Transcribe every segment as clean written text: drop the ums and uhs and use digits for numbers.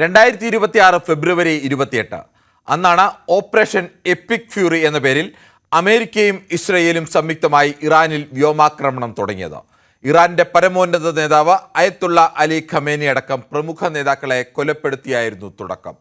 2026 ഫെബ്രുവരി 28 അന്നാണ് operation EPIC fury എന്ന പേരിൽ അമേരിക്കയും ഇസ്രയേലും സംയുക്തമായി ഇറാനിൽ വ്യോമാക്രമണം തുടങ്ങിയത്. ഇറാന്റെ പരമോന്നത നേതാവ് അയത്തുള്ള അലി ഖമേനി അടക്കം പ്രമുഖ നേതാക്കളെ കൊലപ്പെടുത്തിയായിരുന്നു തുടക്കം.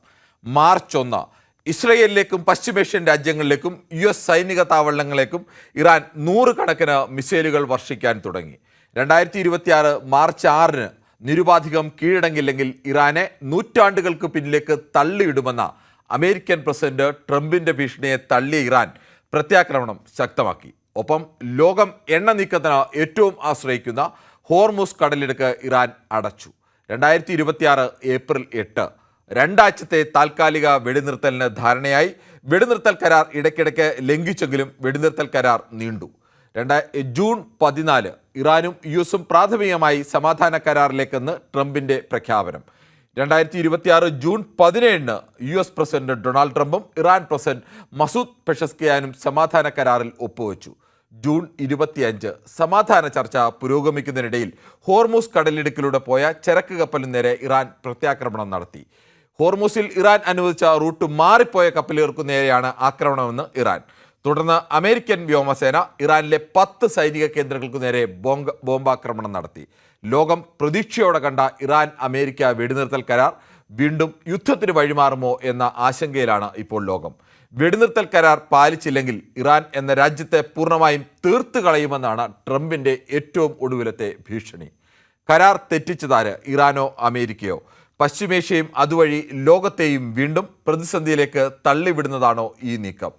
മാർച്ച് 1 ഇസ്രയേലിലേക്കും പശ്ചിമേഷ്യൻ രാജ്യങ്ങളിലേക്കും US സൈനിക താവളങ്ങളിലേക്കും ഇറാൻ നൂറുകണക്കിന് മിസൈലുകൾ വർഷിക്കാൻ തുടങ്ങി. 2026 മാർച്ച് 6 നിരുപാധികം കീഴടങ്ങില്ലെങ്കിൽ ഇറാനെ നൂറ്റാണ്ടുകൾക്ക് പിന്നിലേക്ക് തള്ളിയിടുമെന്ന അമേരിക്കൻ പ്രസിഡന്റ് ട്രംപിന്റെ ഭീഷണിയെ തള്ളിയ ഇറാൻ പ്രത്യാക്രമണം ശക്തമാക്കി. ഒപ്പം ലോകം എണ്ണ നീക്കത്തിന് ഏറ്റവും ആശ്രയിക്കുന്ന ഹോർമുസ് കടലിടുക്ക് ഇറാൻ അടച്ചു. 2026 ഏപ്രിൽ 8 രണ്ടാഴ്ചത്തെ താൽക്കാലിക വെടിനിർത്തലിന് ധാരണയായി. വെടിനിർത്തൽ കരാർ ഇടയ്ക്കിടയ്ക്ക് ലംഘിച്ചെങ്കിലും വെടിനിർത്തൽ കരാർ നീണ്ടു. ജൂൺ 14 ഇറാനും US പ്രാഥമികമായി സമാധാന കരാറിലേക്കെന്ന് ട്രംപിന്റെ പ്രഖ്യാപനം. 2026 ജൂൺ 17 US പ്രസിഡന്റ് ഡൊണാൾഡ് ട്രംപും ഇറാൻ പ്രസിഡന്റ് മസൂദ് പെഷസ്കിയാനും സമാധാന കരാറിൽ ഒപ്പുവെച്ചു. ജൂൺ 25 സമാധാന ചർച്ച പുരോഗമിക്കുന്നതിനിടയിൽ ഹോർമുസ് കടലിടുക്കിലൂടെ പോയ ചരക്ക് കപ്പലിന് നേരെ ഇറാൻ പ്രത്യാക്രമണം നടത്തി. ഹോർമുസിൽ ഇറാൻ അനുവദിച്ച റൂട്ട് മാറിപ്പോയ കപ്പലുകൾക്കു നേരെയാണ് ആക്രമണമെന്ന് ഇറാൻ. തുടർന്ന് അമേരിക്കൻ വ്യോമസേന ഇറാനിലെ 10 സൈനിക കേന്ദ്രങ്ങൾക്കു നേരെ ബോംബാക്രമണം നടത്തി. ലോകം പ്രതീക്ഷയോടെ കണ്ട ഇറാൻ അമേരിക്ക വെടിനിർത്തൽ കരാർ വീണ്ടും യുദ്ധത്തിന് വഴിമാറുമോ എന്ന ആശങ്കയിലാണ് ഇപ്പോൾ ലോകം. വെടിനിർത്തൽ കരാർ പാലിച്ചില്ലെങ്കിൽ ഇറാൻ എന്ന രാജ്യത്തെ പൂർണ്ണമായും തീർത്തു കളയുമെന്നാണ് ട്രംപിന്റെ ഏറ്റവും ഒടുവിലത്തെ ഭീഷണി. കരാർ തെറ്റിച്ചതാര്, ഇറാനോ അമേരിക്കയോ? പശ്ചിമേഷ്യയും അതുവഴി ലോകത്തെയും വീണ്ടും പ്രതിസന്ധിയിലേക്ക് തള്ളിവിടുന്നതാണോ ഈ നീക്കം?